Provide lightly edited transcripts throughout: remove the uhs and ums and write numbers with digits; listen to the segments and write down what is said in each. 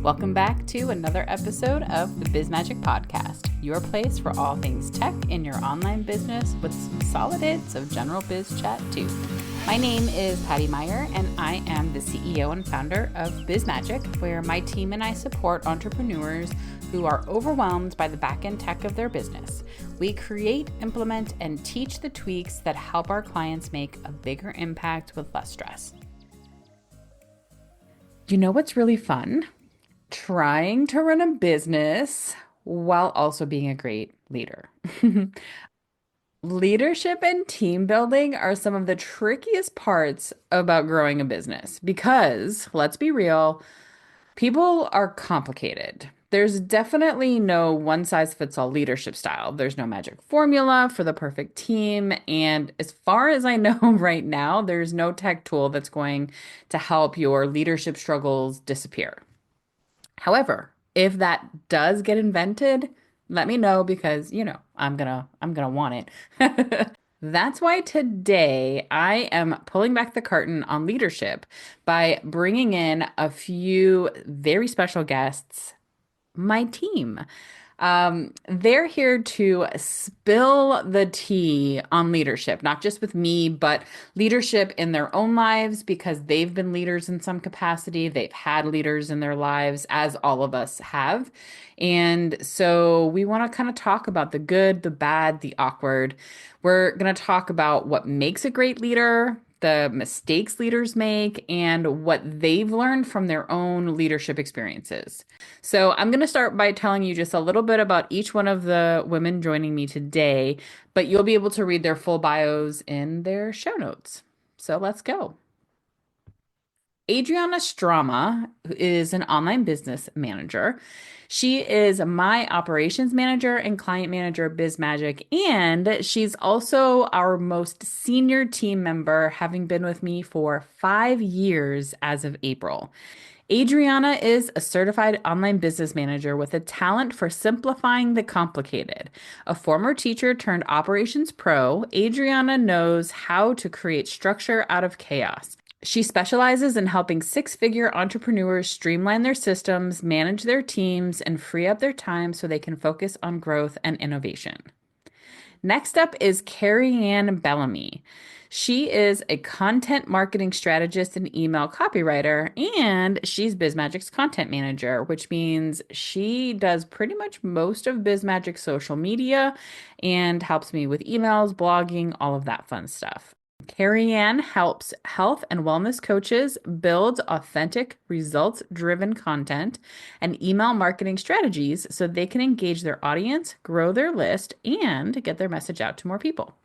Welcome back to another episode of the Biz Magic Podcast, your place for all things tech in your online business with some solid hits of general biz chat too. My name is Patty Meyer, and I am the CEO and founder of Biz Magic, where my team and I support entrepreneurs who are overwhelmed by the back-end tech of their business. We create, implement, and teach the tweaks that help our clients make a bigger impact with less stress. You know what's really fun? Trying to run a business while also being a great leader. Leadership and team building are some of the trickiest parts about growing a business because, let's be real, people are complicated. There's definitely no one size fits all leadership style. There's no magic formula for the perfect team. And as far as I know right now, there's no tech tool that's going to help your leadership struggles disappear. However, if that does get invented, let me know because, I'm gonna want it. That's why today I am pulling back the curtain on leadership by bringing in a few very special guests, my team. They're here to spill the tea on leadership, not just with me, but leadership in their own lives because they've been leaders in some capacity. They've had leaders in their lives, as all of us have. And so we want to kind of talk about the good, the bad, the awkward. We're going to talk about what makes a great leader, the mistakes leaders make, and what they've learned from their own leadership experiences. So I'm going to start by telling you just a little bit about each one of the women joining me today, but you'll be able to read their full bios in their show notes. So let's go. Adriana Strama is an online business manager. She is my operations manager and client manager at BizMagic, and she's also our most senior team member, having been with me for 5 years as of April. Adriana is a certified online business manager with a talent for simplifying the complicated. A former teacher turned operations pro, Adriana knows how to create structure out of chaos. She specializes in helping six-figure entrepreneurs streamline their systems, manage their teams, and free up their time so they can focus on growth and innovation. Next up is Keriann Bellamy. She is a content marketing strategist and email copywriter, and she's BizMagic's content manager, which means she does pretty much most of BizMagic's social media and helps me with emails, blogging, all of that fun stuff. Keriann helps health and wellness coaches build authentic, results-driven content and email marketing strategies so they can engage their audience, grow their list, and get their message out to more people.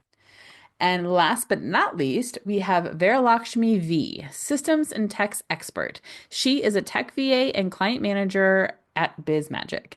And last but not least, we have Varalaxmi V, systems and tech expert. She is a tech VA and client manager at BizMagic.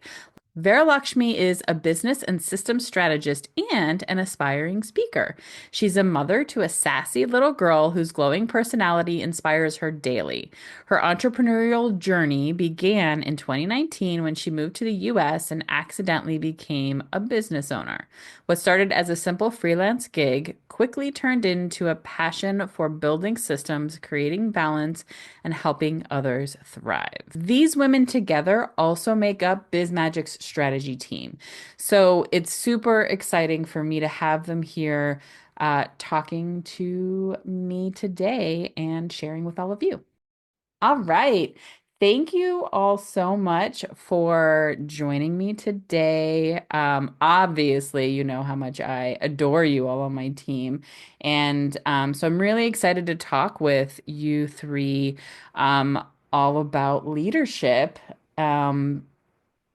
Varalaxmi is a business and systems strategist and an aspiring speaker. She's a mother to a sassy little girl whose glowing personality inspires her daily. Her entrepreneurial journey began in 2019 when she moved to the US and accidentally became a business owner. What started as a simple freelance gig quickly turned into a passion for building systems, creating balance, and helping others thrive. These women together also make up BizMagic's strategy team. So it's super exciting for me to have them here talking to me today and sharing with all of you. All right. Thank you all so much for joining me today. Obviously, you know how much I adore you all on my team. And so I'm really excited to talk with you three all about leadership.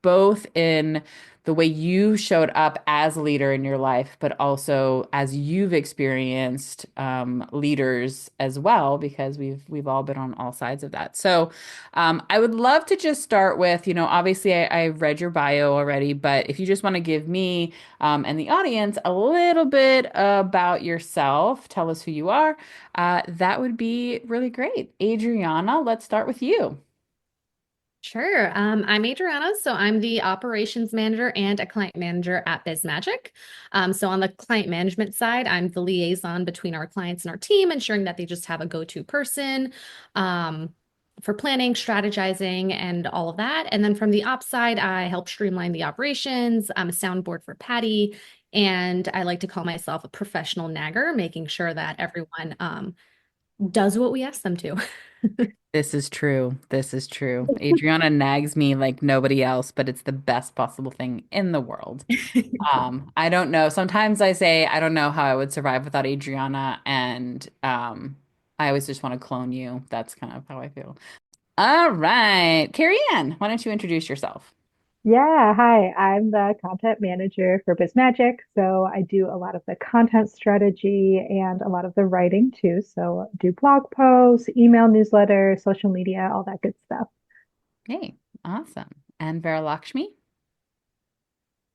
Both in the way you showed up as a leader in your life, but also as you've experienced leaders as well, because we've all been on all sides of that. So I would love to just start with, obviously I've read your bio already, but if you just want to give me and the audience a little bit about yourself, tell us who you are, that would be really great. Adriana, let's start with you. Sure. I'm Adriana. So I'm the operations manager and a client manager at BizMagic. So on the client management side, I'm the liaison between our clients and our team, ensuring that they just have a go-to person for planning, strategizing, and all of that. And then from the ops side, I help streamline the operations. I'm a soundboard for Patty, and I like to call myself a professional nagger, making sure that everyone does what we ask them to. This is true. This is true. Adriana nags me like nobody else, but it's the best possible thing in the world. I don't know. Sometimes I say I don't know how I would survive without Adriana, and I always just want to clone you. That's kind of how I feel. All right, Carrie Ann, why don't you introduce yourself? Yeah, hi. I'm the content manager for BizMagic. So I do a lot of the content strategy and a lot of the writing too. So do blog posts, email newsletter, social media, all that good stuff. Hey, awesome. And Varalaxmi?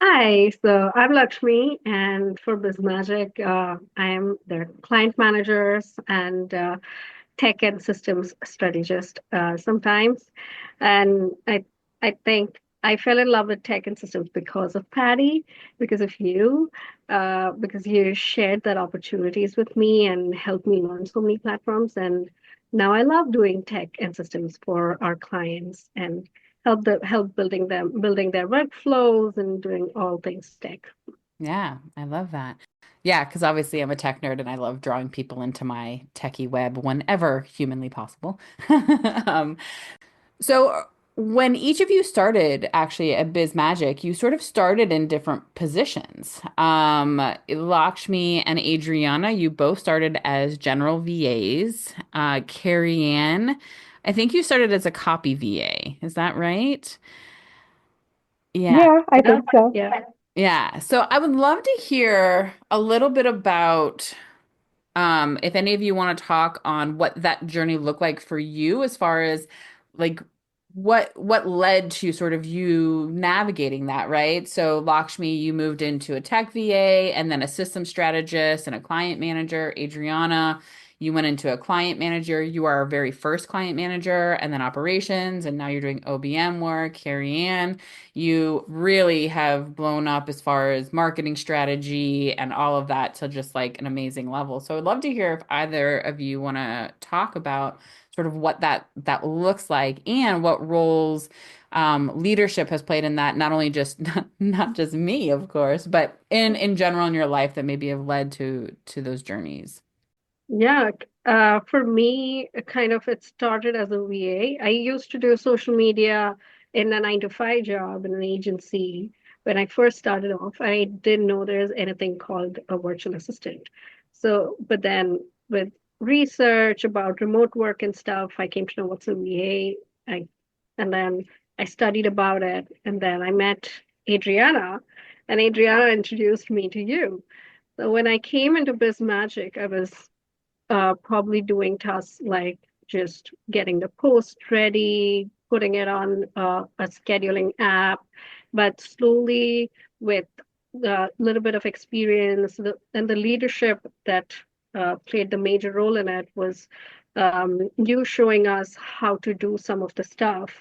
Hi, so I'm Lakshmi, and for BizMagic, I am their client managers and tech and systems strategist sometimes. And I think I fell in love with tech and systems because of Patty, because you shared that opportunities with me and helped me learn so many platforms. And now I love doing tech and systems for our clients and help building their workflows and doing all things tech. Yeah, I love that. Yeah, because obviously I'm a tech nerd and I love drawing people into my techie web whenever humanly possible. Um, So when each of you started actually at Biz Magic, you sort of started in different positions. Lakshmi and Adriana, you both started as general VAs. Carrie Ann, I think you started as a copy VA. Is that right? Yeah. Yeah, I Yeah, think so. yeah. Yeah. So I would love to hear a little bit about if any of you want to talk on what that journey looked like for you as far as like what led to sort of you navigating that, right? So Lakshmi, you moved into a tech VA and then a system strategist and a client manager. Adriana, you went into a client manager. You are our very first client manager and then operations, and now you're doing OBM work. Carrie Ann, you really have blown up as far as marketing strategy and all of that to just like an amazing level. So I'd love to hear if either of you want to talk about sort of what that looks like and what roles leadership has played in that, not only just not just me, of course, but in general in your life that maybe have led to those journeys. Yeah, for me, kind of it started as a VA. I used to do social media in a 9 to 5 job in an agency. When I first started off, I didn't know there's anything called a virtual assistant. So, but then with research about remote work and stuff, I came to know what's a VA. And then I studied about it, and then I met Adriana, and Adriana introduced me to you. So when I came into BizMagic, I was probably doing tasks like just getting the post ready, putting it on a scheduling app, but slowly with a little bit of experience and the leadership that played the major role in it was you showing us how to do some of the stuff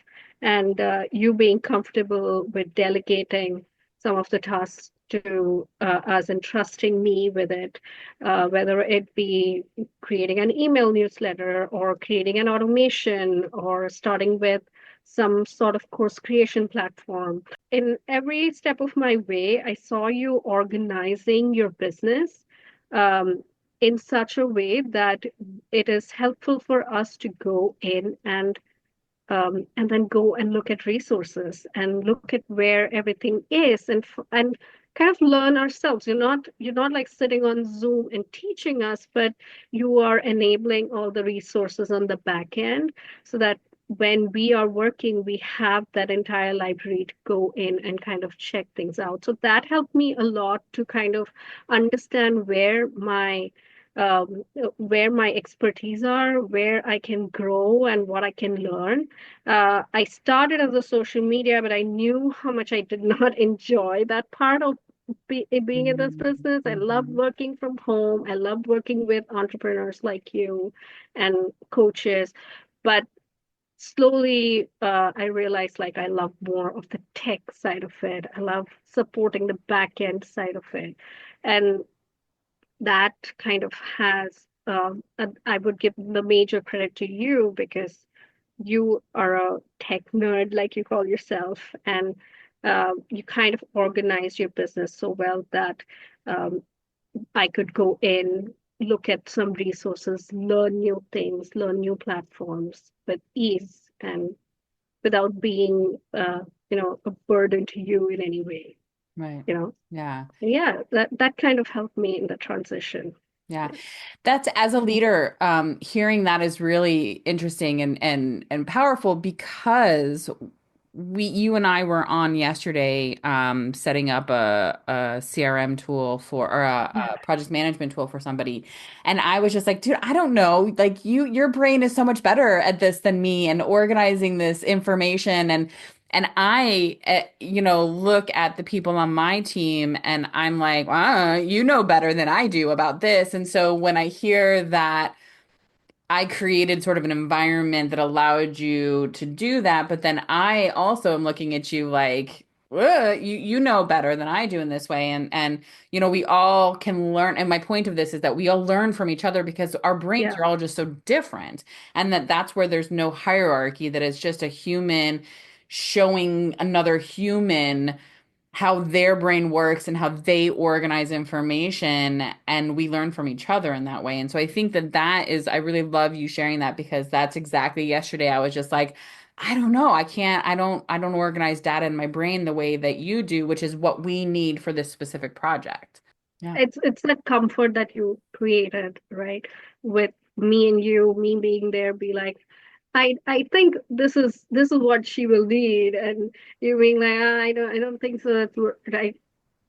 and you being comfortable with delegating some of the tasks to us and trusting me with it, whether it be creating an email newsletter or creating an automation or starting with some sort of course creation platform. In every step of my way, I saw you organizing your business um, in such a way that it is helpful for us to go in and then go and look at resources and look at where everything is and kind of learn ourselves. You're not like sitting on Zoom and teaching us, but you are enabling all the resources on the back end so that when we are working, we have that entire library to go in and kind of check things out. So that helped me a lot to kind of understand where my expertise are, where I can grow and what I can learn. I started as a social media, but I knew how much I did not enjoy that part of being in this business. I loved Mhm. working from home. I loved working with entrepreneurs like you and coaches. But slowly, I realized like I love more of the tech side of it. I love supporting the back end side of it. And that kind of has, I would give the major credit to you because you are a tech nerd, like you call yourself, and you kind of organize your business so well that um, I could go in, look at some resources, learn new things, learn new platforms with ease and without being, a burden to you in any way, Right. you know. Yeah. Yeah, that kind of helped me in the transition. Yeah. That's as a leader, hearing that is really interesting and powerful because you and I were on yesterday, setting up a CRM tool for or a project management tool for somebody. And I was just like, dude, I don't know. Like your brain is so much better at this than me and organizing this information and I, look at the people on my team and I'm like, you know better than I do about this. And so when I hear that I created sort of an environment that allowed you to do that, but then I also am looking at you like, you know better than I do in this way. And we all can learn. And my point of this is that we all learn from each other because our brains Yeah, are all just so different. And that's where there's no hierarchy, that it's just a human showing another human how their brain works and how they organize information, and we learn from each other in that way. And so I think that is, I really love you sharing that, because that's exactly, yesterday I was just like, I don't know, I don't organize data in my brain the way that you do, which is what we need for this specific project. Yeah. it's the comfort that you created, right? With me and you, me being there, be like, I think this is what she will need, and you being like, I don't think so. That's right.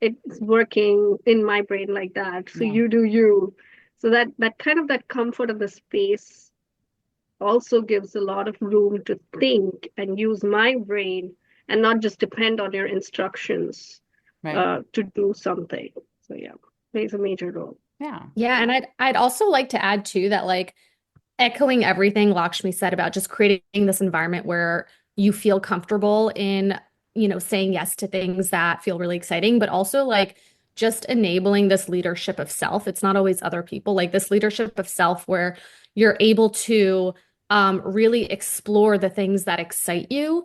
It's working in my brain like that. So Yeah. you do you. So that kind of that comfort of the space also gives a lot of room to think and use my brain and not just depend on your instructions Right. to do something. So yeah, plays a major role. Yeah. Yeah, and I'd also like to add too that like echoing everything Lakshmi said about just creating this environment where you feel comfortable in, saying yes to things that feel really exciting, but also like just enabling this leadership of self. It's not always other people, like this leadership of self where you're able to really explore the things that excite you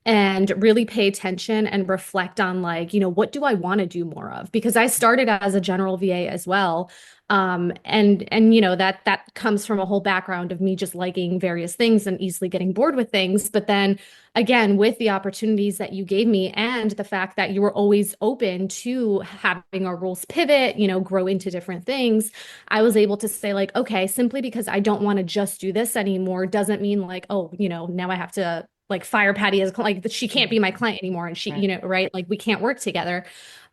and really pay attention and reflect on like, what do I want to do more of? Because I started as a general VA as well. And that comes from a whole background of me just liking various things and easily getting bored with things. But then again, with the opportunities that you gave me and the fact that you were always open to having our roles pivot, grow into different things, I was able to say like, okay, simply because I don't want to just do this anymore doesn't mean like, oh, now I have to like fire Patty as like she can't be my client anymore and she, Right. right? Like we can't work together.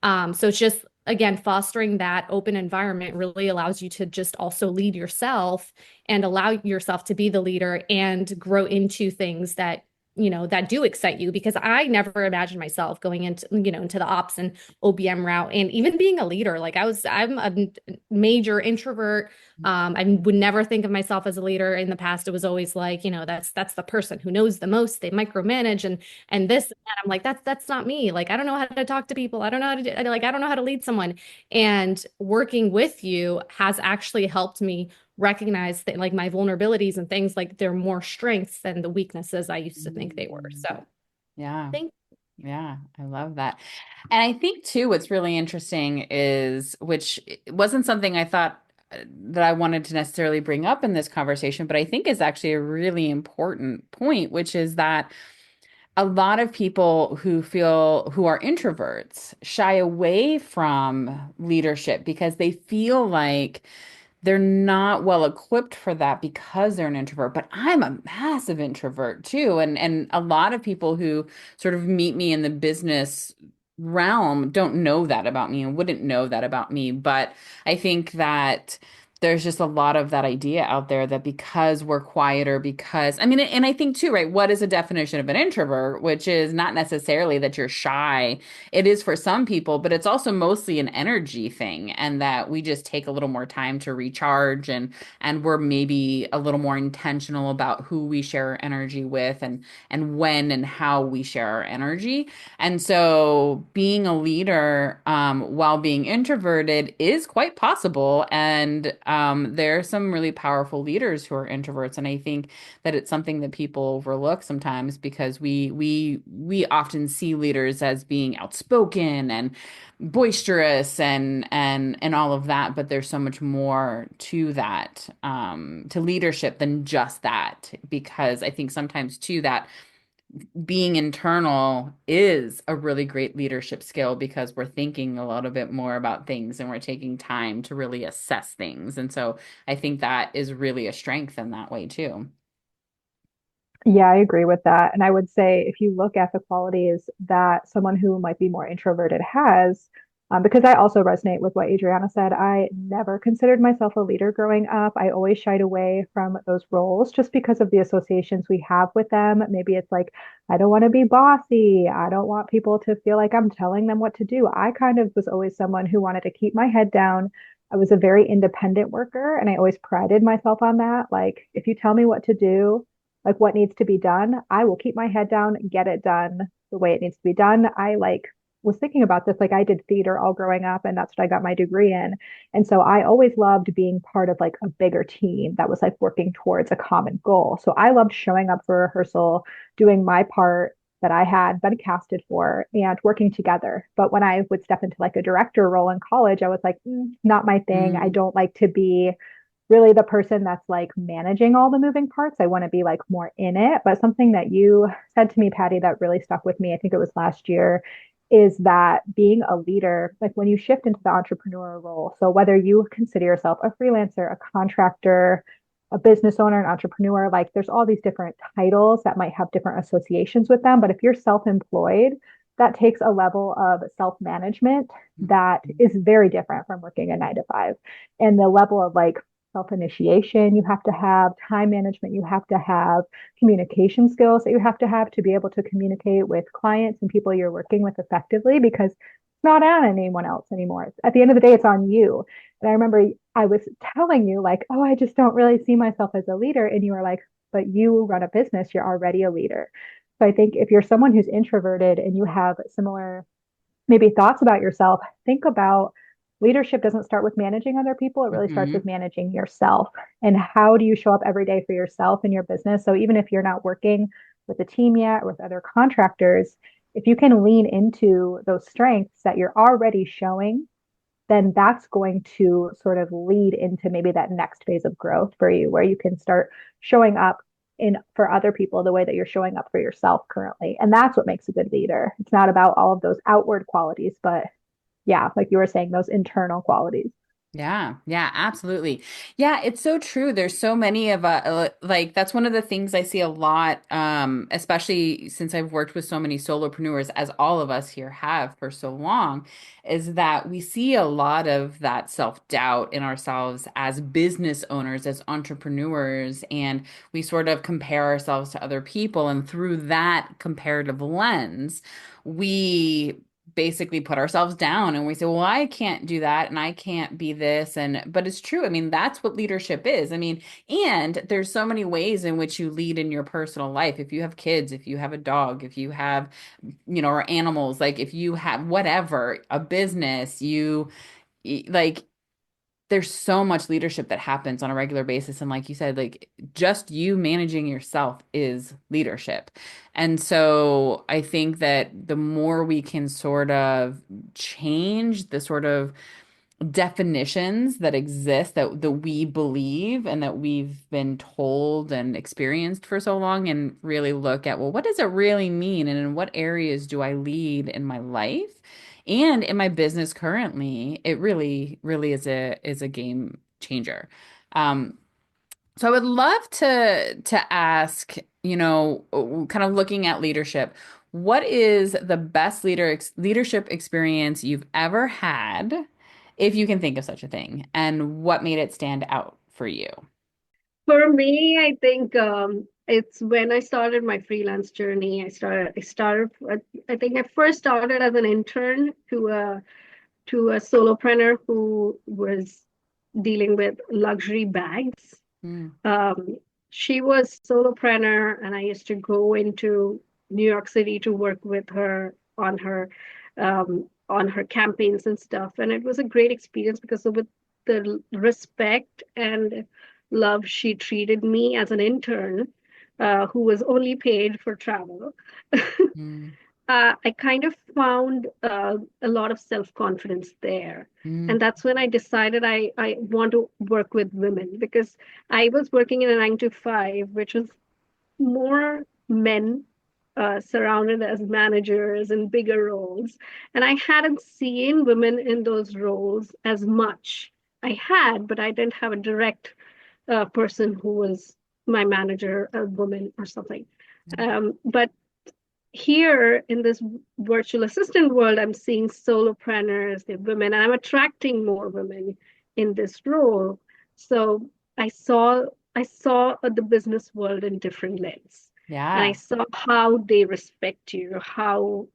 So it's just again, fostering that open environment really allows you to just also lead yourself and allow yourself to be the leader and grow into things that that do excite you, because I never imagined myself going into the ops and OBM route and even being a leader. Like I'm a major introvert. I would never think of myself as a leader in the past. It was always like, that's the person who knows the most. They micromanage and this and that. I'm like, that's not me. Like, I don't know how to talk to people. I don't know how to do, like, I don't know how to lead someone. And working with you has actually helped me recognize that like my vulnerabilities and things like they're more strengths than the weaknesses I used to think they were. Mm. So Yeah. thank Yeah, I love that. And I think too, what's really interesting is, which wasn't something I thought that I wanted to necessarily bring up in this conversation, but I think is actually a really important point, which is that a lot of people who are introverts shy away from leadership because they feel like they're not well equipped for that because they're an introvert. But I'm a massive introvert too. And a lot of people who sort of meet me in the business realm don't know that about me and wouldn't know that about me. But I think that there's just a lot of that idea out there that because we're quieter, because I mean, and I think too, right? What is a definition of an introvert? Which is not necessarily that you're shy. It is for some people, but it's also mostly an energy thing, and that we just take a little more time to recharge, and we're maybe a little more intentional about who we share our energy with, and when and how we share our energy. And so being a leader while being introverted is quite possible. And There are some really powerful leaders who are introverts, and I think that it's something that people overlook sometimes because we often see leaders as being outspoken and boisterous and all of that, but there's so much more to that, to leadership than just that, because I think sometimes too that being internal is a really great leadership skill because we're thinking a little bit more about things and we're taking time to really assess things. And so I think that is really a strength in that way too. Yeah, I agree with that. And I would say if you look at the qualities that someone who might be more introverted has, because I also resonate with what Adriana said, I never considered myself a leader growing up. I always shied away from those roles just because of the associations we have with them. Maybe it's like, I don't want to be bossy. I don't want people to feel like I'm telling them what to do. I kind of was always someone who wanted to keep my head down. I was a very independent worker, and I always prided myself on that. Like, if you tell me what to do, like what needs to be done, I will keep my head down, get it done the way it needs to be done. I like was thinking about this, like I did theater all growing up, and that's what I got my degree in. And so I always loved being part of like a bigger team that was like working towards a common goal. So I loved showing up for rehearsal, doing my part that I had been casted for and working together. But when I would step into like a director role in college, I was like, not my thing. I Mm, don't like to be really the person that's like managing all the moving parts. I want to be like more in it. But something that you said to me, Patty, that really stuck with me, I think it was last year, is that being a leader, like when you shift into the entrepreneur role, so whether you consider yourself a freelancer, a contractor, a business owner, an entrepreneur, like there's all these different titles that might have different associations with them. But if you're self employed, that takes a level of self management that is very different from working a 9 to 5. And the level of like self initiation you have to have, time management you have to have, communication skills that you have to be able to communicate with clients and people you're working with effectively because it's not on anyone else anymore. At the end of the day, it's on you. And I remember I was telling you, like, oh, I just don't really see myself as a leader. And you were like, but you run a business, you're already a leader. So I think if you're someone who's introverted and you have similar maybe thoughts about yourself, think about leadership doesn't start with managing other people. It really starts with mhm. managing yourself. And how do you show up every day for yourself and your business? So even if you're not working with a team yet or with other contractors, if you can lean into those strengths that you're already showing, then that's going to sort of lead into maybe that next phase of growth for you where you can start showing up in for other people the way that you're showing up for yourself currently. And that's what makes a good leader. It's not about all of those outward qualities, but yeah, like you were saying, those internal qualities. Yeah, yeah, absolutely. Yeah, it's so true. There's so many of like that's one of the things I see a lot, especially since I've worked with so many solopreneurs, as all of us here have for so long, is that we see a lot of that self-doubt in ourselves as business owners, as entrepreneurs, and we sort of compare ourselves to other people, and through that comparative lens, we basically put ourselves down and we say, well, I can't do that and I can't be this. And, but it's true. I mean, that's what leadership is. I mean, and there's so many ways in which you lead in your personal life. If you have kids, if you have a dog, if you have, or animals, like if you have whatever, a business, like, there's so much leadership that happens on a regular basis. And like you said, like just you managing yourself is leadership. And so I think that the more we can sort of change the sort of definitions that exist that we believe and that we've been told and experienced for so long and really look at, well, what does it really mean and in what areas do I lead in my life and in my business currently? It really is a game changer. um so I would love to ask, kind of looking at leadership, what is the best leadership experience you've ever had, if you can think of such a thing, and what made it stand out for you? For me, I think it's when I started my freelance journey. I think I first started as an intern to a solopreneur who was dealing with luxury bags. Mm, Um, she was solopreneur, and I used to go into New York City to work with her on her campaigns and stuff. And it was a great experience because with the respect and love she treated me as an intern, who was only paid for travel. Mm, I kind of found a lot of self-confidence there. mm, And that's when I decided I want to work with women, because I was working in a 9 to 5, which was more men surrounded as managers in bigger roles. And I hadn't seen women in those roles as much. I had, but I didn't have a direct person who was my manager, a woman or something. But here in this virtual assistant world, I'm seeing solopreneurs, they're women, and I'm attracting more women in this role. So I saw I saw the business world in different lens, and I yeah. saw how they respect you, how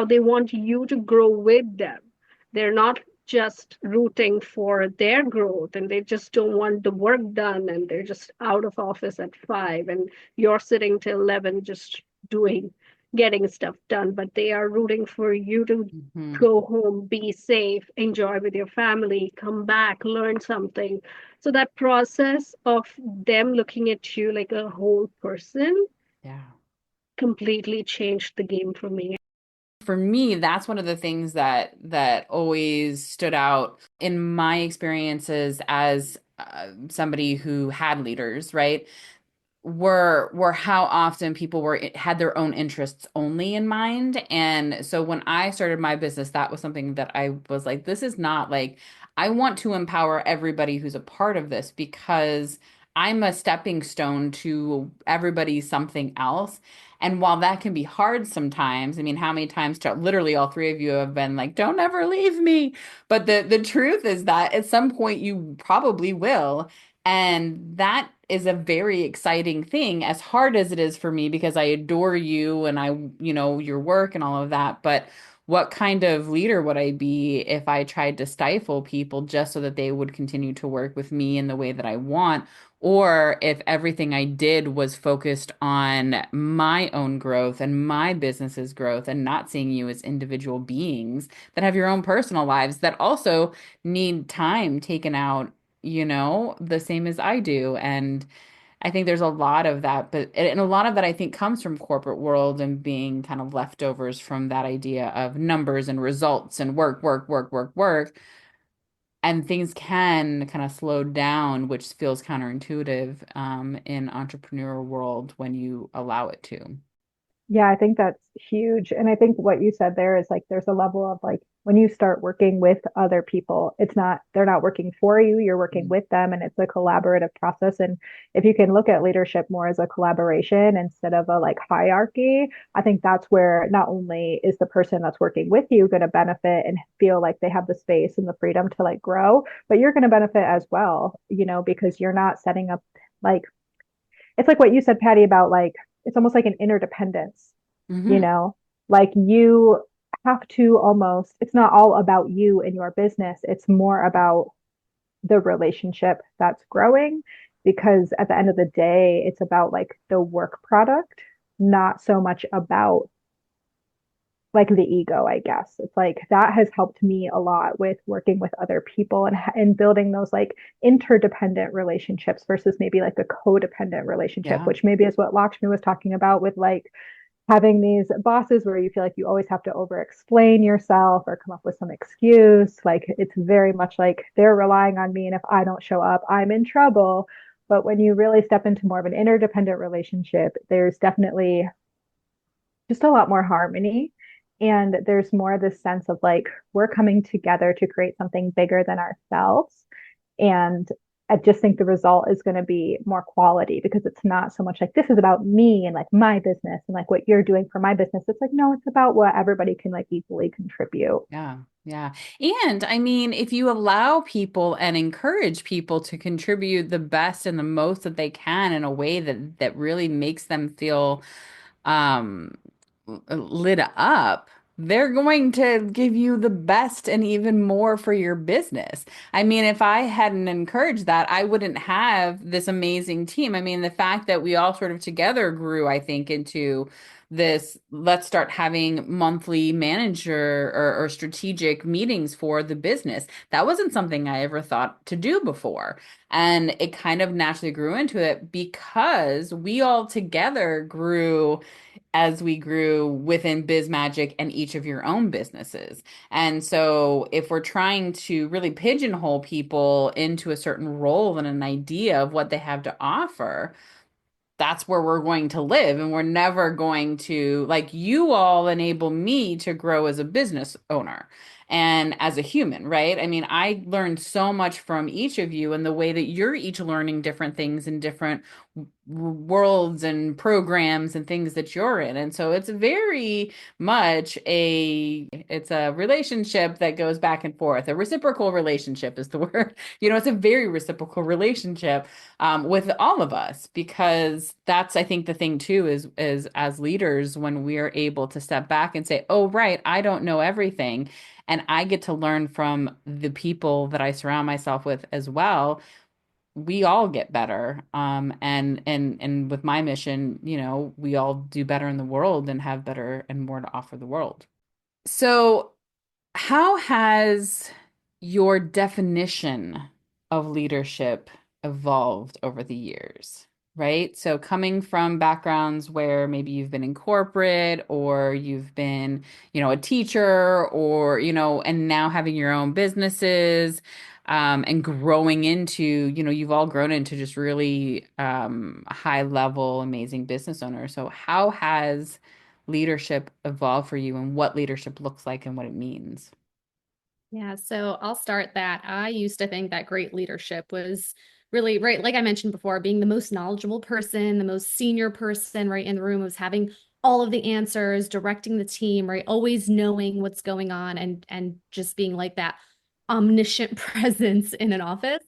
they want you to grow with them. They're not just rooting for their growth, and they just don't want the work done, and they're just out of office at 5, and you're sitting till 11 just doing getting stuff done, but they are rooting for you to Hmm. go home, be safe, enjoy with your family, come back, learn something. So that process of them looking at you like a whole person Yeah. completely changed the game for me. For me, that's one of the things that always stood out in my experiences as somebody who had leaders, right? Were how often people were had their own interests only in mind. And so when I started my business, that was something that I was like, this is not like, I want to empower everybody who's a part of this, because I'm a stepping stone to everybody's something else. And while that can be hard sometimes, I mean, how many times to literally all three of you have been like, don't ever leave me. But the truth is that at some point you probably will. And that is a very exciting thing, as hard as it is for me, because I adore you and your work and all of that. But what kind of leader would I be if I tried to stifle people just so that they would continue to work with me in the way that I want? Or if everything I did was focused on my own growth and my business's growth, and not seeing you as individual beings that have your own personal lives that also need time taken out, the same as I do. And I think there's a lot of that, and a lot of that I think comes from corporate world and being kind of leftovers from that idea of numbers and results and work, work, work, work, work. And things can kind of slow down, which feels counterintuitive in entrepreneurial world when you allow it to. Yeah, I think that's huge. And I think what you said there is like there's a level of like when you start working with other people, they're not working for you, you're working with them, and it's a collaborative process. And if you can look at leadership more as a collaboration instead of a like hierarchy, I think that's where not only is the person that's working with you going to benefit and feel like they have the space and the freedom to like grow, but you're going to benefit as well, because you're not setting up like it's like what you said, Patty, about like it's almost like an interdependence, you Hmm. know, like you have to almost, it's not all about you and your business. It's more about the relationship that's growing because at the end of the day, it's about like the work product, not so much about like the ego, I guess. It's like that has helped me a lot with working with other people and building those like interdependent relationships versus maybe like a codependent relationship, Yeah. which maybe is what Lakshmi was talking about with like having these bosses where you feel like you always have to over explain yourself or come up with some excuse. Like it's very much like they're relying on me. And if I don't show up, I'm in trouble. But when you really step into more of an interdependent relationship, there's definitely just a lot more harmony. And there's more this sense of like, we're coming together to create something bigger than ourselves. And I just think the result is going to be more quality because it's not so much like this is about me and like my business and like what you're doing for my business. It's like, no, it's about what everybody can like equally contribute. Yeah, yeah. And I mean, if you allow people and encourage people to contribute the best and the most that they can in a way that really makes them feel um lit up, they're going to give you the best and even more for your business. I mean, if I hadn't encouraged that, I wouldn't have this amazing team. I mean, the fact that we all sort of together grew, I think, into this, let's start having monthly manager or strategic meetings for the business. That wasn't something I ever thought to do before. And it kind of naturally grew into it because we all together grew as we grew within Biz Magic and each of your own businesses. And so if we're trying to really pigeonhole people into a certain role and an idea of what they have to offer, that's where we're going to live. And we're never going to, like, you all enable me to grow as a business owner and as a human, right? I mean, I learned so much from each of you and the way that you're each learning different things in different worlds and programs and things that you're in. And so it's very much it's a relationship that goes back and forth. A reciprocal relationship is the word. It's a very reciprocal relationship with all of us, because that's, I think, the thing too is as leaders, when we are able to step back and say, oh, right, I don't know everything. And I get to learn from the people that I surround myself with as well. We all get better. And with my mission, we all do better in the world and have better and more to offer the world. So how has your definition of leadership evolved over the years? Right? So coming from backgrounds where maybe you've been in corporate or you've been, a teacher or, and now having your own businesses, and growing into, you've all grown into just really high level, amazing business owners. So how has leadership evolve for you and what leadership looks like and what it means? Yeah, so I'll start that. I used to think that great leadership was really, right, like I mentioned before, being the most knowledgeable person, the most senior person, right, in the room, was having all of the answers, directing the team, right, always knowing what's going on, and just being like that omniscient presence in an office.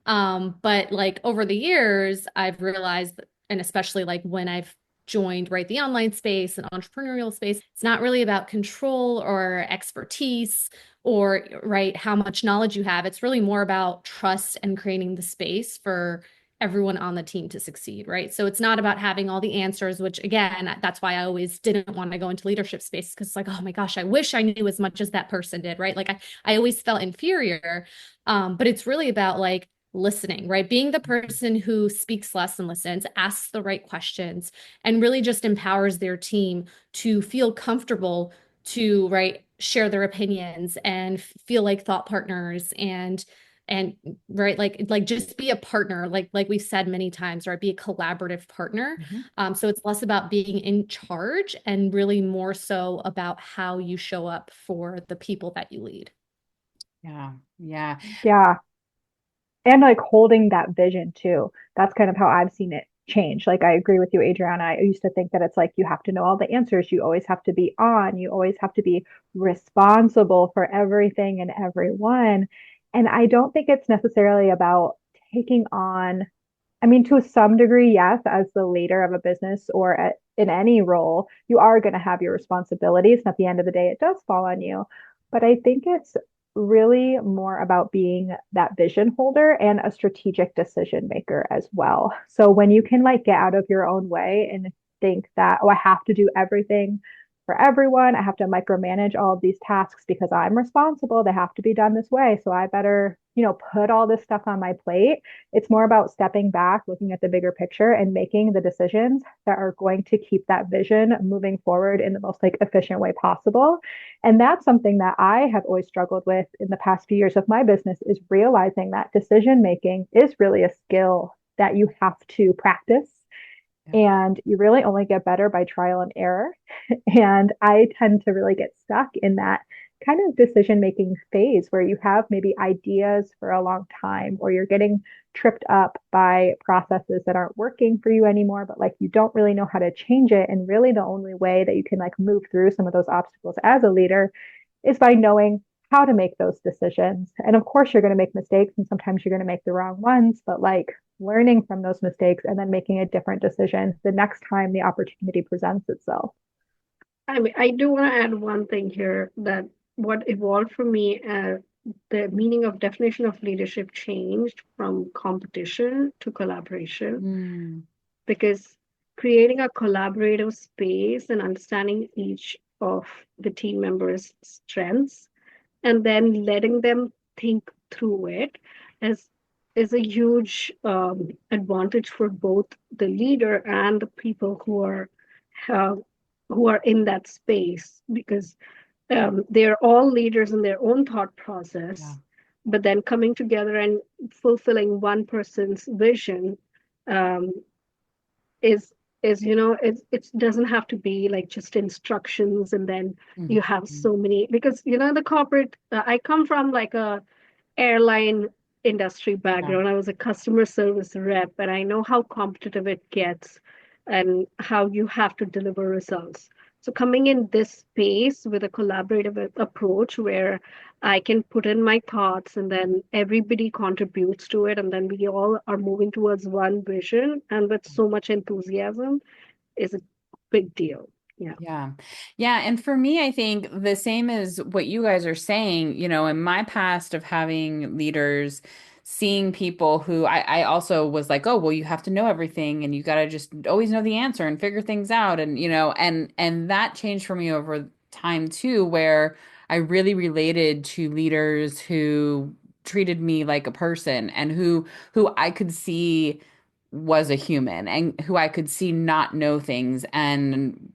But like over the years, I've realized, and especially like when I've joined, right, the online space and entrepreneurial space, it's not really about control or expertise or, right, how much knowledge you have. It's really more about trust and creating the space for everyone on the team to succeed, right? So it's not about having all the answers, which again, that's why I always didn't want to go into leadership space, because it's like, oh my gosh, I wish I knew as much as that person did, right? Like I always felt inferior. But it's really about like listening, right? Being the person who speaks less and listens, asks the right questions, and really just empowers their team to feel comfortable to, right, share their opinions and feel like thought partners and right, like just be a partner, like we've said many times, right? Be a collaborative partner. Mhm. So it's less about being in charge and really more so about how you show up for the people that you lead. Yeah. Yeah. Yeah. And like holding that vision too. That's kind of how I've seen it change. Like I agree with you, Adriana. I used to think that it's like you have to know all the answers. You always have to be on. You always have to be responsible for everything and everyone. And I don't think it's necessarily about taking on, I mean, to some degree, yes, as the leader of a business or in any role, you are going to have your responsibilities. And at the end of the day, it does fall on you. But I think it's really more about being that vision holder and a strategic decision maker as well. So when you can like get out of your own way and think that, oh, I have to do everything for everyone, I have to micromanage all of these tasks because I'm responsible, they have to be done this way. So I better, put all this stuff on my plate. It's more about stepping back, looking at the bigger picture and making the decisions that are going to keep that vision moving forward in the most like efficient way possible. And that's something that I have always struggled with in the past few years of my business, is realizing that decision making is really a skill that you have to practice. Yeah. And you really only get better by trial and error. And I tend to really get stuck in that kind of decision making phase where you have maybe ideas for a long time, or you're getting tripped up by processes that aren't working for you anymore, but like you don't really know how to change it. And really the only way that you can like move through some of those obstacles as a leader is by knowing how to make those decisions. And of course, you're going to make mistakes and sometimes you're going to make the wrong ones, but like learning from those mistakes and then making a different decision the next time the opportunity presents itself. I mean, I do want to add one thing here that what evolved for me, the meaning of definition of leadership changed from competition to collaboration Mm, because creating a collaborative space and understanding each of the team members' strengths and then letting them think through it is is a huge advantage for both the leader and the people uh, who are in that space because they're all leaders in their own thought yeah. process, but then coming together and fulfilling one person's vision um, is it doesn't have to be like just instructions and then you have Mhm. so many because the corporate I come from like a airline industry Yeah. background. I was a customer service rep, and I know how competitive it gets and how you have to deliver results. So, coming in this space with a collaborative approach where I can put in my thoughts and then everybody contributes to it, and then we all are moving towards one vision and with so much enthusiasm is a big deal. Yeah. Yeah. Yeah. And for me, I think the same as what you guys are saying, in my past of having leaders, seeing people who I also was like, oh, well, you have to know everything and you got to just always know the answer and figure things out. And, and that changed for me over time too, where I really related to leaders who treated me like a person and who I could see was a human and who I could see not know things and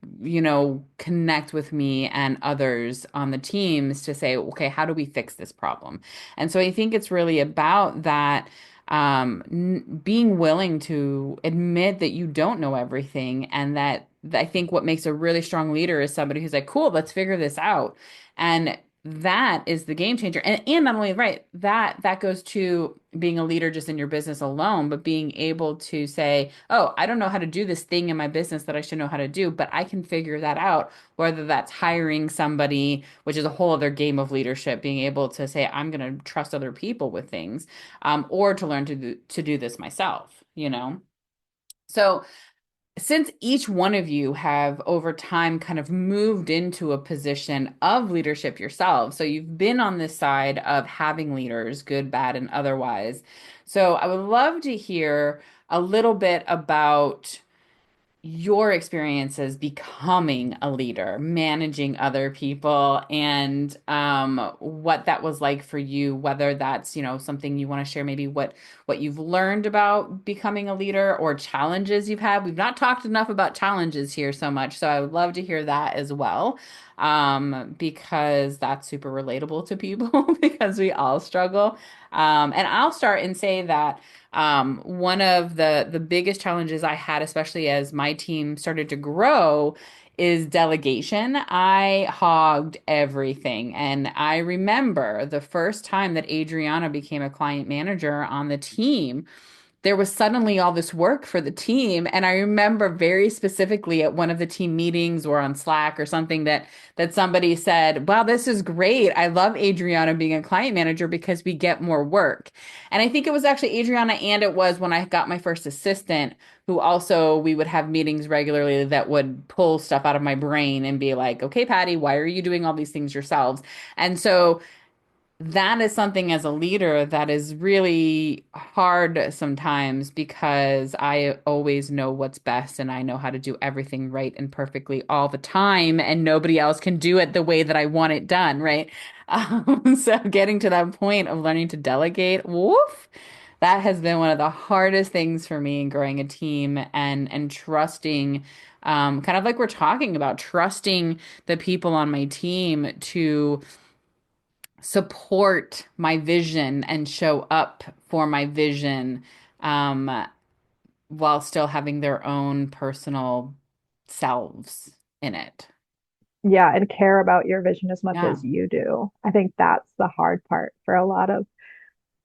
connect with me and others on the teams to say, okay, how do we fix this problem? And so I think it's really about that being willing to admit that you don't know everything and that I think what makes a really strong leader is somebody who's like, cool, let's figure this out. And that is the game changer. And not only right, that goes to being a leader just in your business alone, but being able to say, oh, I don't know how to do this thing in my business that I should know how to do, but I can figure that out, whether that's hiring somebody, which is a whole other game of leadership, being able to say, I'm going to trust other people with things, or to learn to do this myself. So since each one of you have over time kind of moved into a position of leadership yourself, so you've been on this side of having leaders, good, bad, and otherwise. So I would love to hear a little bit about your experiences becoming a leader, managing other people, and what that was like for you, whether that's, something you want to share, maybe what you've learned about becoming a leader or challenges you've had. We've not talked enough about challenges here so much, so I would love to hear that as well. Because that's super relatable to people because we all struggle. And I'll start and say that one of the biggest challenges I had, especially as my team started to grow, is delegation. I hogged everything. And I remember the first time that Adriana became a client manager on the team, there was suddenly all this work for the team. And I remember very specifically at one of the team meetings or on Slack or something that somebody said, wow, this is great. I love Adriana being a client manager because we get more work. And I think it was actually Adriana, and it was when I got my first assistant, who also we would have meetings regularly that would pull stuff out of my brain and be like, okay, Patty, why are you doing all these things yourselves? And so that is something as a leader that is really hard sometimes because I always know what's best and I know how to do everything right and perfectly all the time, and nobody else can do it the way that I want it done, right? So getting to that point of learning to delegate, woof, that has been one of the hardest things for me in growing a team and trusting, kind of like we're talking about, trusting the people on my team to support my vision and show up for my vision, um, while still having their own personal selves in it. Yeah, and care about your vision as much Yeah. as you do. I think that's the hard part for a lot of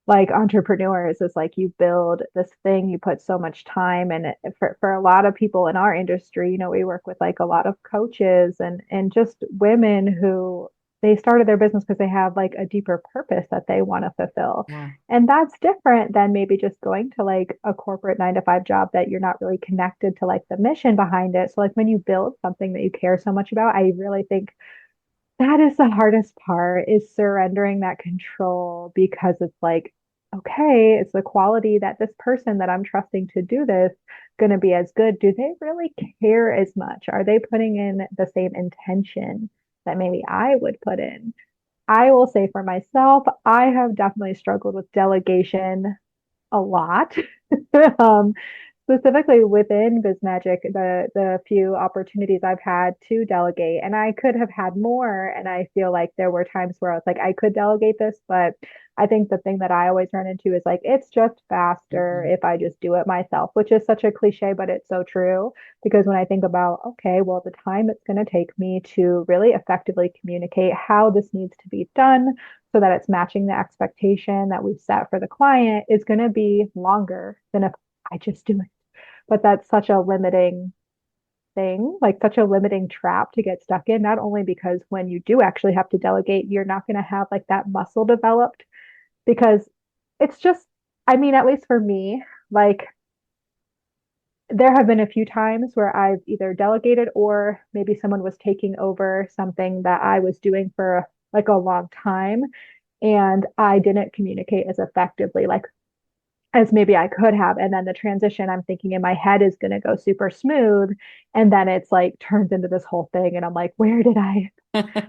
like entrepreneurs is like you build this thing, you put so much time and for a lot of people in our industry, we work with like a lot of coaches and just women who they started their business because they have like a deeper purpose that they want to fulfill. Yeah. And that's different than maybe just going to like a corporate 9 to 5 job that you're not really connected to like the mission behind it. So like when you build something that you care so much about, I really think that is the hardest part is surrendering that control because it's like, okay, it's the quality that this person that I'm trusting to do this going to be as good. Do they really care as much? Are they putting in the same intention that maybe I would put in? I will say for myself, I have definitely struggled with delegation a lot. um, Specifically within BizMagic, the few opportunities I've had to delegate, and I could have had more. And I feel like there were times where I was like, I could delegate this, but I think the thing that I always run into is like, it's just faster Mhm. if I just do it myself, which is such a cliche, but it's so true. Because when I think about, okay, well, the time it's going to take me to really effectively communicate how this needs to be done so that it's matching the expectation that we've set for the client is going to be longer than if I just do it. But that's such a limiting thing, like such a limiting trap to get stuck in, not only because when you do actually have to delegate, you're not going to have like that muscle developed because it's just, I mean, at least for me, like there have been a few times where I've either delegated or maybe someone was taking over something that I was doing for like a long time and I didn't communicate as effectively. Like as maybe I could have. And then the transition I'm thinking in my head is going to go super smooth. And then it's like turns into this whole thing. And I'm like, where did I,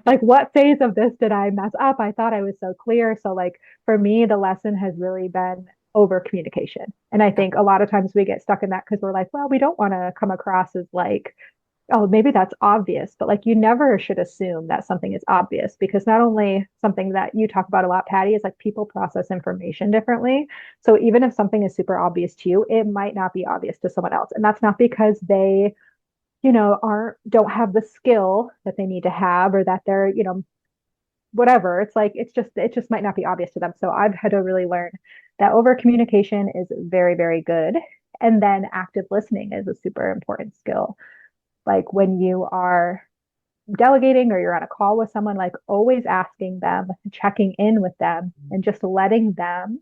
like, what phase of this did I mess up? I thought I was so clear. So, like, for me, the lesson has really been over communication. And I think a lot of times we get stuck in that because we're like, well, we don't want to come across as like, oh, maybe that's obvious, but like you never should assume that something is obvious because not only something that you talk about a lot, Patty, is like people process information differently. So even if something is super obvious to you, it might not be obvious to someone else. And that's not because they, aren't don't have the skill that they need to have or that they're, whatever. It's like it just might not be obvious to them. So I've had to really learn that over communication is very, very good. And then active listening is a super important skill like when you are delegating or you're on a call with someone, like always asking them, checking in with them, and just letting them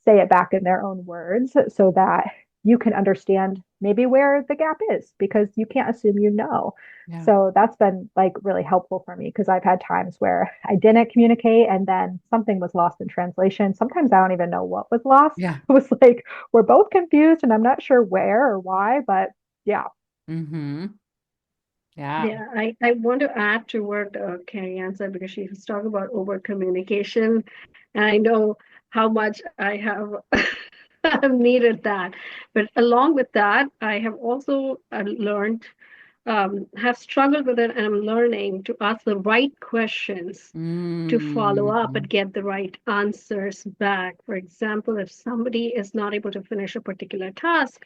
say it back in their own words so that you can understand maybe where the gap is because you can't assume you know. Yeah. So that's been like really helpful for me because I've had times where I didn't communicate and then something was lost in translation. Sometimes I don't even know what was lost. Yeah. It was like we're both confused and I'm not sure where or why, but yeah. Mm-hmm. Yeah. Yeah, I want to add to what Keriann said because she was talking about over communication, and I know how much I have have needed that. But along with that, I have also learned, have struggled with it, and I'm learning to ask the right questions to follow up Mm-hmm. and get the right answers back. For example, if somebody is not able to finish a particular task,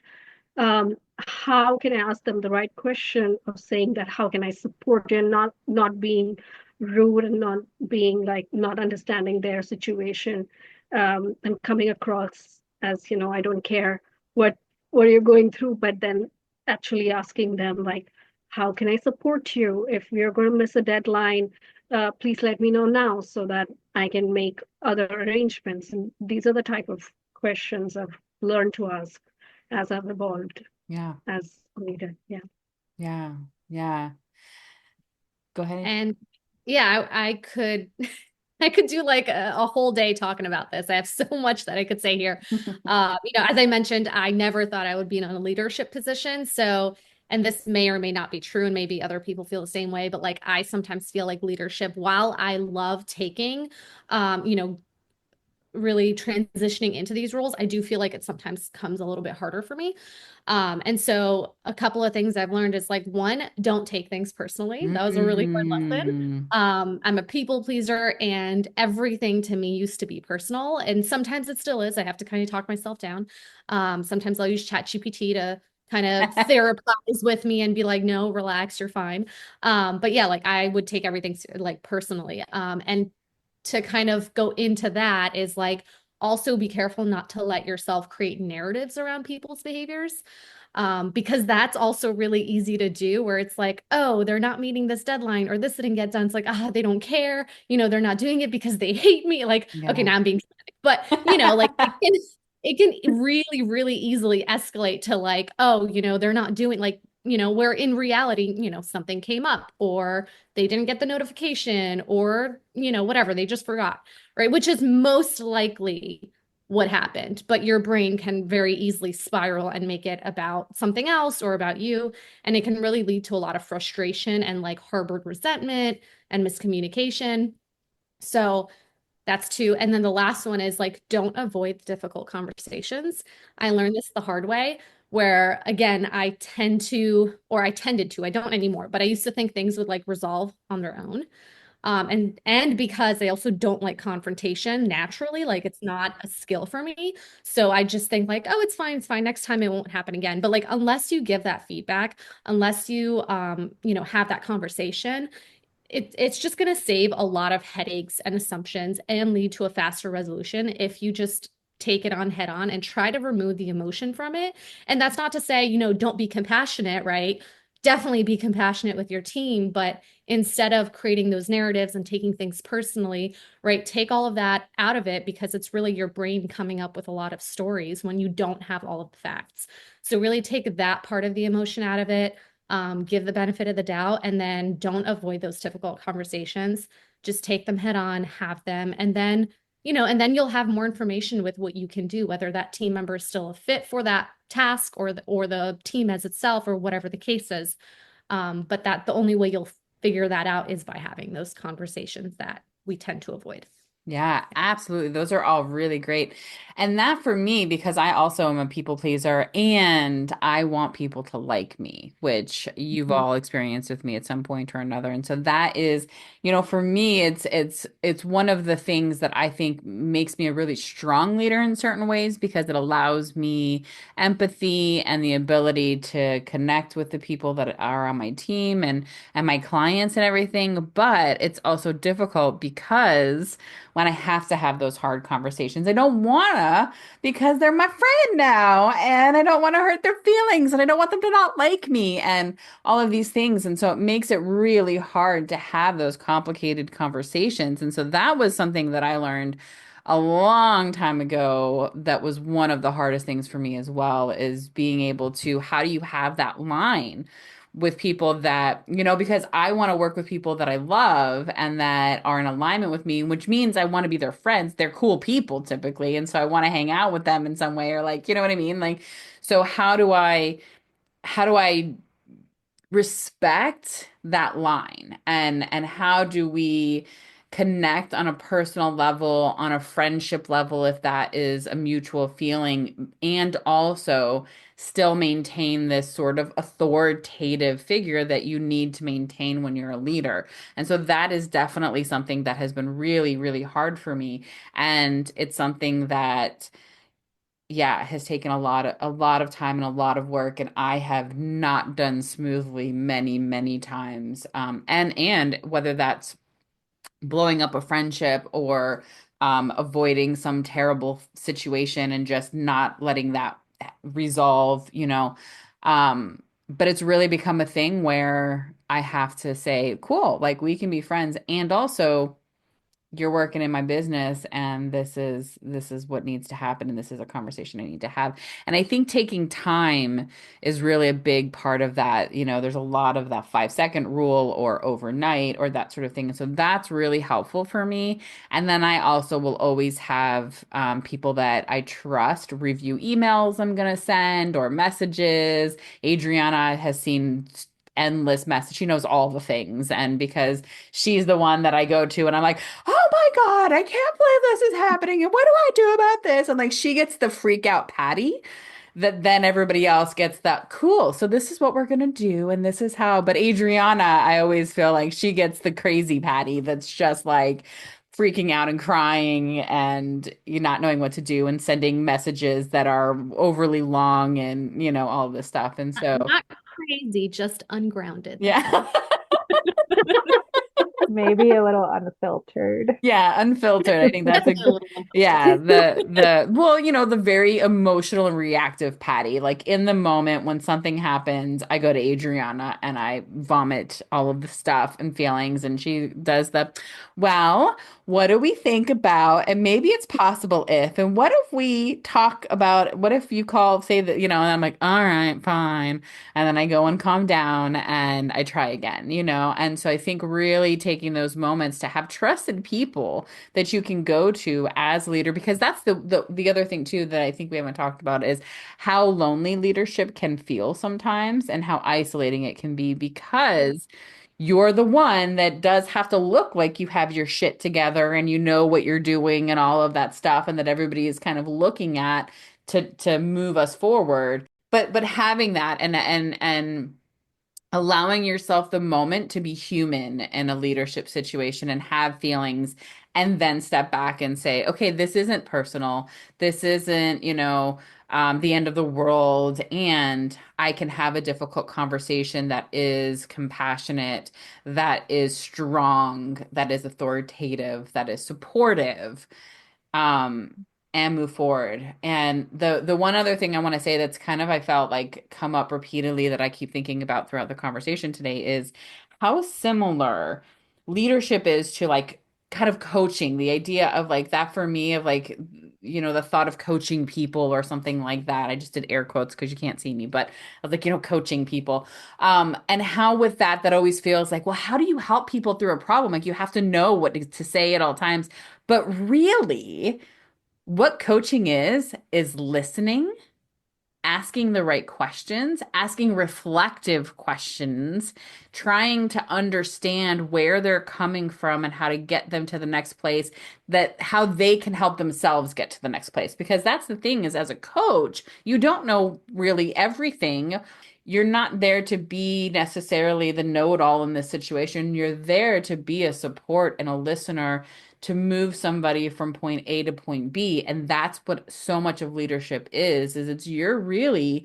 how can I ask them the right question of saying that how can I support you and not being rude and not being like not understanding their situation and coming across as I don't care what you're going through, but then actually asking them like how can I support you if we're going to miss a deadline, please let me know now so that I can make other arrangements. And these are the type of questions I've learned to ask as I've evolved Yeah. as a leader. Yeah. Yeah. Yeah. Go ahead. And yeah, I could I could do like a whole day talking about this. I have so much that I could say here. As I mentioned, I never thought I would be in a leadership position. So, and this may or may not be true, and maybe other people feel the same way, but like I sometimes feel like leadership, while I love taking, really transitioning into these roles, I do feel like it sometimes comes a little bit harder for me. And so a couple of things I've learned is like, one, don't take things personally. That was a really hard lesson. Mm-hmm. I'm a people pleaser and everything to me used to be personal. And sometimes it still is. I have to kind of talk myself down. Sometimes I'll use ChatGPT to kind of therapize with me and be like, no, relax, you're fine. But yeah, like I would take everything like personally. And to kind of go into that is like, also be careful not to let yourself create narratives around people's behaviors. Because that's also really easy to do where it's like, oh, they're not meeting this deadline or this didn't get done. It's like, ah, they don't care. They're not doing it because they hate me. Like, okay, Yeah. now I'm being dramatic. But, like it can really, really easily escalate to like, oh, they're not doing like, where in reality, something came up or they didn't get the notification or, whatever, they just forgot, right? Which is most likely what happened, but your brain can very easily spiral and make it about something else or about you. And it can really lead to a lot of frustration and like harbored resentment and miscommunication. So that's two. And then the last one is like, don't avoid difficult conversations. I learned this the hard way, where again, I tended to, I don't anymore, but I used to think things would like resolve on their own. And because I also don't like confrontation naturally, like it's not a skill for me. So I just think like, oh, it's fine. Next time it won't happen again. But like unless you give that feedback, unless you have that conversation, it's just going to save a lot of headaches and assumptions and lead to a faster resolution if you just take it on head on and try to remove the emotion from it. And that's not to say, don't be compassionate, right? Definitely be compassionate with your team, but instead of creating those narratives and taking things personally, right, take all of that out of it because it's really your brain coming up with a lot of stories when you don't have all of the facts. So really take that part of the emotion out of it, give the benefit of the doubt, and then don't avoid those difficult conversations. Just take them head on, have them, and then you'll have more information with what you can do, whether that team member is still a fit for that task or the team as itself or whatever the case is. But that the only way you'll figure that out is by having those conversations that we tend to avoid. Yeah, absolutely. Those are all really great. And that for me, because I also am a people pleaser and I want people to like me, which you've Mhm. all experienced with me at some point or another. And so that is, for me, it's one of the things that I think makes me a really strong leader in certain ways because it allows me empathy and the ability to connect with the people that are on my team and my clients and everything. But it's also difficult because when I have to have those hard conversations. I don't wanna because they're my friend now and I don't want to hurt their feelings and I don't want them to not like me and all of these things. And so it makes it really hard to have those complicated conversations. And so that was something that I learned a long time ago that was one of the hardest things for me as well is being able to how do you have that line with people that, because I want to work with people that I love and that are in alignment with me, which means I want to be their friends. They're cool people typically. And so I want to hang out with them in some way or like, you know what I mean? Like, so how do I respect that line and how do we connect on a personal level on a friendship level if that is a mutual feeling and also still maintain this sort of authoritative figure that you need to maintain when you're a leader. And so that is definitely something that has been really really hard for me and it's something that yeah, has taken a lot of time and a lot of work, and I have not done smoothly many, many times. And whether that's blowing up a friendship or avoiding some terrible situation and just not letting that resolve, But it's really become a thing where I have to say, cool, like we can be friends, and also you're working in my business and this is what needs to happen and this is a conversation I need to have. And I think taking time is really a big part of that. There's a lot of that 5-second rule or overnight or that sort of thing. And so that's really helpful for me. And then I also will always have people that I trust review emails I'm going to send or messages. Adriana has seen endless message. She knows all the things. And because she's the one that I go to and I'm like, oh my God, I can't believe this is happening. And what do I do about this? And like she gets the freak out Patty that then everybody else gets that cool. So this is what we're gonna do, and this is how. But Adriana, I always feel like she gets the crazy Patty that's just like freaking out and crying and you not knowing what to do and sending messages that are overly long and all of this stuff. And so Not crazy, just ungrounded. That's yeah. all. Maybe a little unfiltered. Yeah, unfiltered. I think that's a Definitely a little yeah, unfiltered. the well, the very emotional and reactive Patty. Like in the moment when something happens, I go to Adriana and I vomit all of the stuff and feelings and she does well, what do we think about and maybe it's possible if and what if we talk about what if you call say that, and I'm like, "All right, fine." And then I go and calm down and I try again. And so I think really taking those moments to have trusted people that you can go to as leader, because that's the other thing too that I think we haven't talked about is how lonely leadership can feel sometimes and how isolating it can be because you're the one that does have to look like you have your shit together and you know what you're doing and all of that stuff and that everybody is kind of looking at to move us forward. But having that and allowing yourself the moment to be human in a leadership situation and have feelings and then step back and say, okay, this isn't personal. This isn't, the end of the world. And I can have a difficult conversation that is compassionate, that is strong, that is authoritative, that is supportive, and move forward. And the one other thing I want to say that's kind of I felt like come up repeatedly that I keep thinking about throughout the conversation today is how similar leadership is to like kind of coaching, the idea of like that for me of like the thought of coaching people or something like that. I just did air quotes because you can't see me, but I was like, coaching people. And how with that always feels like, well, how do you help people through a problem? Like you have to know what to say at all times. But really, what coaching is listening, asking the right questions, asking reflective questions, trying to understand where they're coming from and how to get them to the next place, that how they can help themselves get to the next place. Because that's the thing is as a coach, you don't know really everything. You're not there to be necessarily the know-it-all in this situation. You're there to be a support and a listener to move somebody from point A to point B. And that's what so much of leadership is it's you're really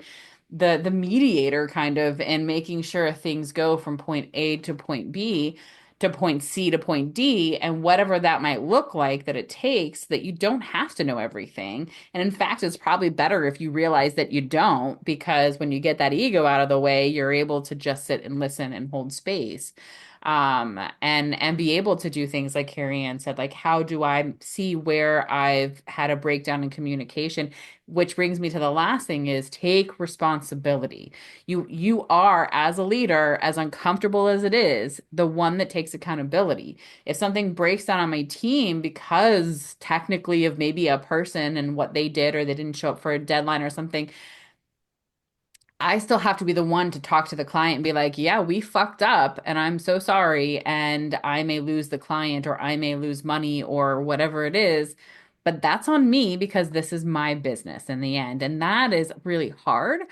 the mediator kind of and making sure things go from point A to point B to point C to point D and whatever that might look like that it takes that you don't have to know everything. And in fact, it's probably better if you realize that you don't, because when you get that ego out of the way, you're able to just sit and listen and hold space, and be able to do things like Keriann said, like how do I see where I've had a breakdown in communication, which brings me to the last thing is take responsibility. You are as a leader, as uncomfortable as it is, the one that takes accountability. If something breaks down on my team because technically of maybe a person and what they did or they didn't show up for a deadline or something, I still have to be the one to talk to the client and be like, yeah, we fucked up and I'm so sorry. And I may lose the client or I may lose money or whatever it is. But that's on me because this is my business in the end. And that is really hard.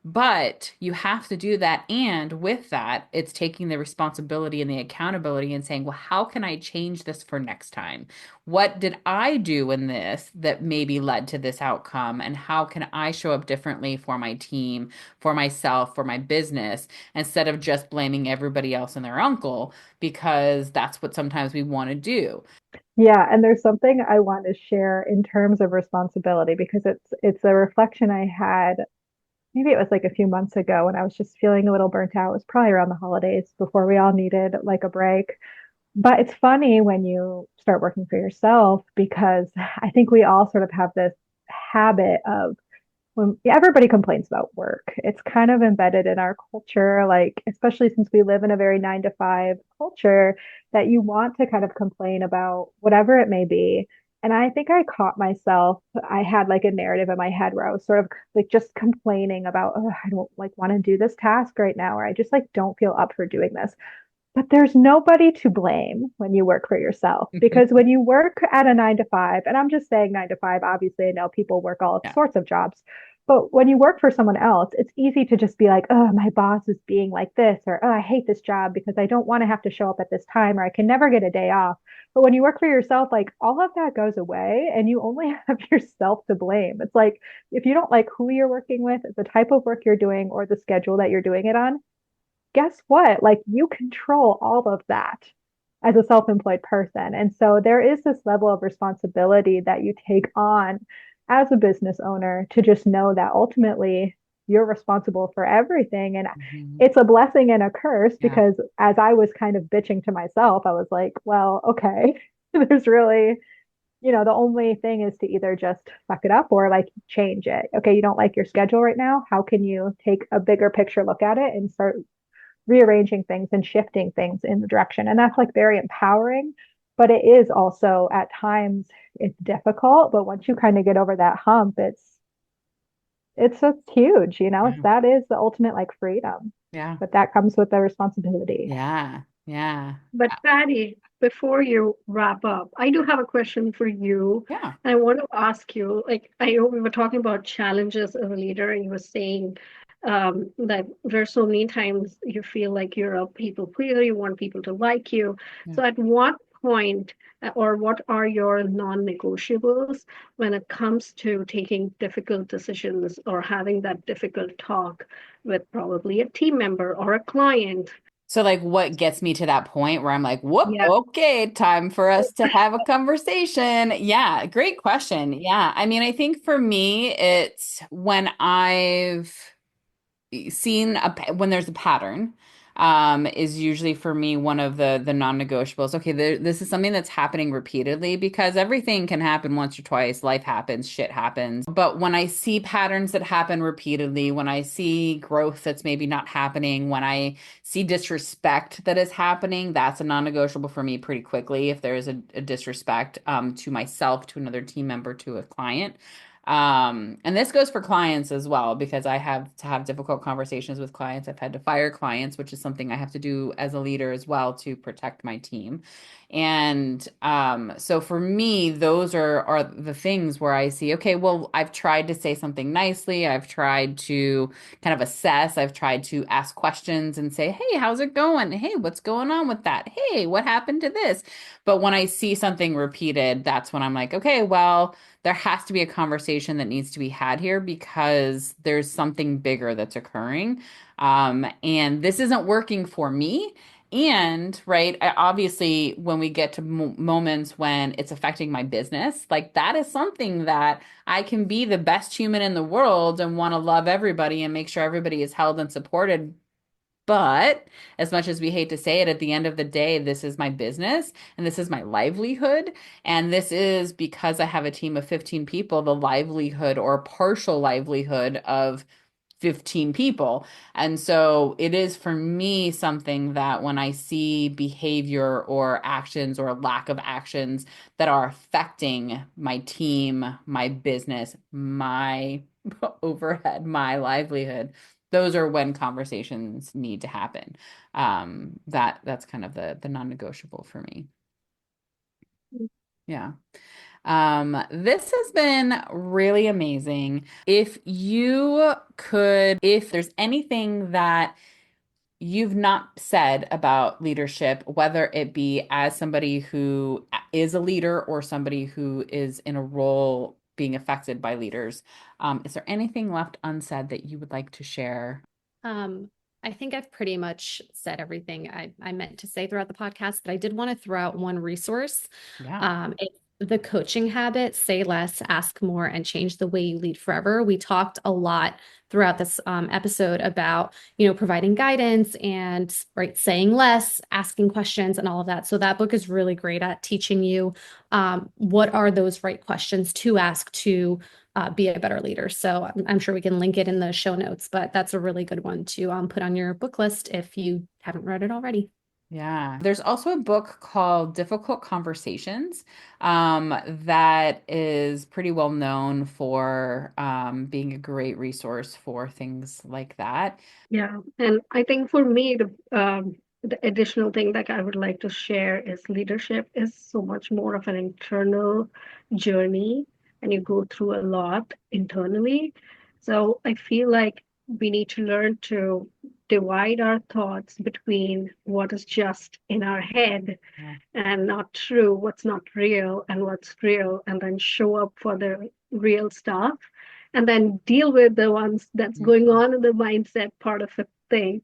But you have to do that. And with that, it's taking the responsibility and the accountability and saying, well, how can I change this for next time? What did I do in this that maybe led to this outcome? And how can I show up differently for my team, for myself, for my business, instead of just blaming everybody else and their uncle, because that's what sometimes we want to do. Yeah, and there's something I want to share in terms of responsibility because it's a reflection I had. Maybe it was like a few months ago when I was just feeling a little burnt out. It was probably around the holidays before we all needed like a break. But it's funny when you start working for yourself because I think we all sort of have this habit of when everybody complains about work. It's kind of embedded in our culture, like especially since we live in a very 9 to 5 culture, that you want to kind of complain about whatever it may be. And I think I caught myself, I had like a narrative in my head where I was sort of like just complaining about, oh, I don't like want to do this task right now, or I just like don't feel up for doing this. But there's nobody to blame when you work for yourself because when you work at a 9 to 5, and I'm just saying 9 to 5, obviously, I know people work all Yeah. sorts of jobs, but when you work for someone else, it's easy to just be like, oh, my boss is being like this, or oh, I hate this job because I don't want to have to show up at this time, or I can never get a day off. But when you work for yourself, like all of that goes away and you only have yourself to blame. It's like if you don't like who you're working with, the type of work you're doing, or the schedule that you're doing it on, guess what? Like you control all of that. as a self-employed person. And so there is this level of responsibility that you take on as a business owner to just know that ultimately you're responsible for everything. And Mhm. it's a blessing and a curse Yeah. because as I was kind of bitching to myself, I was like, well, okay, there's really, the only thing is to either just fuck it up or like change it. Okay, you don't like your schedule right now. How can you take a bigger picture look at it and start rearranging things and shifting things in the direction? And that's like very empowering, but it is also at times it's difficult. But once you kind of get over that hump, it's huge, Yeah. that is the ultimate like freedom. Yeah. But that comes with the responsibility. Yeah. Yeah. But Patty, before you wrap up, I do have a question for you. Yeah. I want to ask you, like, I know we were talking about challenges as a leader, and you were saying that there's so many times you feel like you're a people pleaser, you want people to like you. Yeah. So at what point, or what are your non-negotiables when it comes to taking difficult decisions or having that difficult talk with probably a team member or a client? So like what gets me to that point where I'm like, whoop, Yeah. okay, time for us to have a conversation. Yeah, great question. Yeah. I mean, I think for me, it's when I've seen when there's a pattern, is usually for me one of the non-negotiables. Okay, this is something that's happening repeatedly because everything can happen once or twice. Life happens, shit happens. But when I see patterns that happen repeatedly, when I see growth that's maybe not happening, when I see disrespect that is happening, that's a non-negotiable for me pretty quickly. If there is a disrespect to myself, to another team member, to a client. And this goes for clients as well, because I have to have difficult conversations with clients. I've had to fire clients, which is something I have to do as a leader as well to protect my team. And so for me, those are the things where I see, okay, well, I've tried to say something nicely. I've tried to kind of assess. I've tried to ask questions and say, hey, how's it going? Hey, what's going on with that? Hey, what happened to this? But when I see something repeated, that's when I'm like, okay, well, there has to be a conversation that needs to be had here because there's something bigger that's occurring. And this isn't working for me. And right, obviously, when we get to moments when it's affecting my business, like that is something that I can be the best human in the world and want to love everybody and make sure everybody is held and supported. But as much as we hate to say it, at the end of the day, this is my business and this is my livelihood. And this is because I have a team of 15 people, the livelihood or partial livelihood of 15 people. And so it is for me something that when I see behavior or actions or lack of actions that are affecting my team, my business, my overhead, my livelihood, those are when conversations need to happen. That's kind of the non-negotiable for me. Yeah. This has been really amazing. If there's anything that you've not said about leadership, whether it be as somebody who is a leader or somebody who is in a role being affected by leaders, is there anything left unsaid that you would like to share? Um, I think I've pretty much said everything I meant to say throughout the podcast, but I did want to throw out one resource. Yeah. It's the coaching habit, say less, ask more, and change the way you lead forever. We talked a lot throughout this episode about, providing guidance and right, saying less, asking questions, and all of that. So that book is really great at teaching you what are those right questions to ask to be a better leader. So I'm sure we can link it in the show notes, but that's a really good one to put on your book list if you haven't read it already. Yeah. There's also a book called Difficult Conversations, that is pretty well known for being a great resource for things like that. Yeah, and I think for me, the additional thing that I would like to share is leadership is so much more of an internal journey, and you go through a lot internally. So I feel like we need to learn to divide our thoughts between what is just in our head Yeah. and not true, what's not real, and what's real, and then show up for the real stuff, and then deal with the ones that's going on in the mindset part of a thing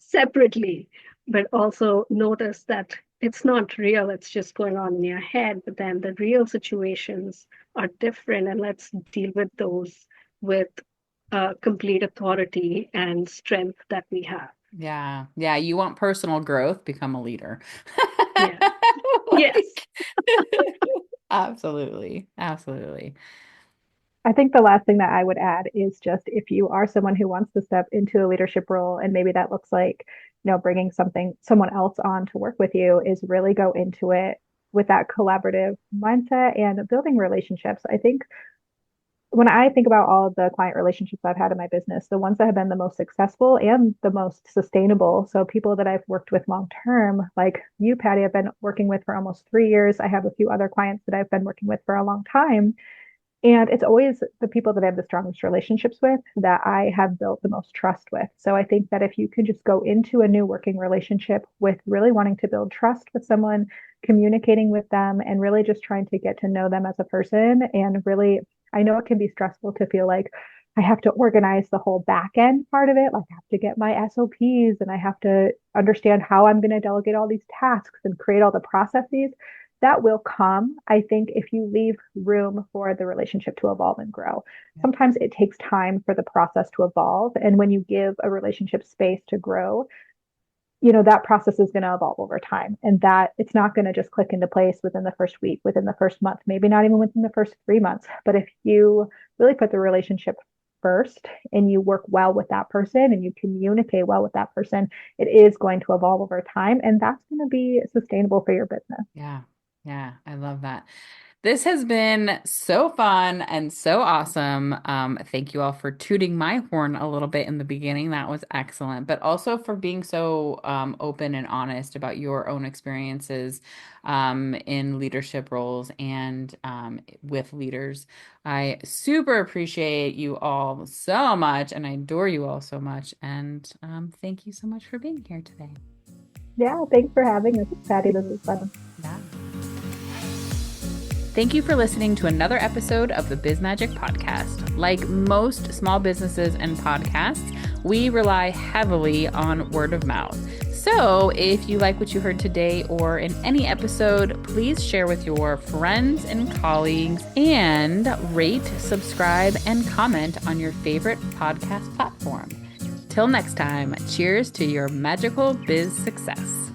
separately, but also notice that it's not real, it's just going on in your head. But then the real situations are different, and let's deal with those with complete authority and strength that we have. Yeah. Yeah. You want personal growth, become a leader. Yeah. Yes. Like, absolutely. Absolutely. I think the last thing that I would add is just if you are someone who wants to step into a leadership role, and maybe that looks like, bringing someone else on to work with you, is really go into it with that collaborative mindset and building relationships. I think when I think about all of the client relationships I've had in my business, the ones that have been the most successful and the most sustainable, so people that I've worked with long term, like you, Patty, I've been working with for almost 3 years. I have a few other clients that I've been working with for a long time. And it's always the people that I have the strongest relationships with that I have built the most trust with. So I think that if you can just go into a new working relationship with really wanting to build trust with someone, communicating with them, and really just trying to get to know them as a person, and really, I know it can be stressful to feel like I have to organize the whole back end part of it. Like I have to get my SOPs and I have to understand how I'm going to delegate all these tasks and create all the processes. That will come, I think, if you leave room for the relationship to evolve and grow. Sometimes it takes time for the process to evolve. And when you give a relationship space to grow, that process is going to evolve over time, and that it's not going to just click into place within the first week, within the first month, maybe not even within the first 3 months. But if you really put the relationship first and you work well with that person and you communicate well with that person, it is going to evolve over time, and that's going to be sustainable for your business. Yeah. Yeah. I love that. This has been so fun and so awesome. Thank you all for tooting my horn a little bit in the beginning. That was excellent, but also for being so open and honest about your own experiences in leadership roles and with leaders. I super appreciate you all so much, and I adore you all so much. And thank you so much for being here today. Yeah, thanks for having us, Patty. This is fun. Yeah. Thank you for listening to another episode of the Biz Magic Podcast. Like most small businesses and podcasts, we rely heavily on word of mouth. So if you like what you heard today or in any episode, please share with your friends and colleagues, and rate, subscribe, and comment on your favorite podcast platform. Till next time, cheers to your magical biz success.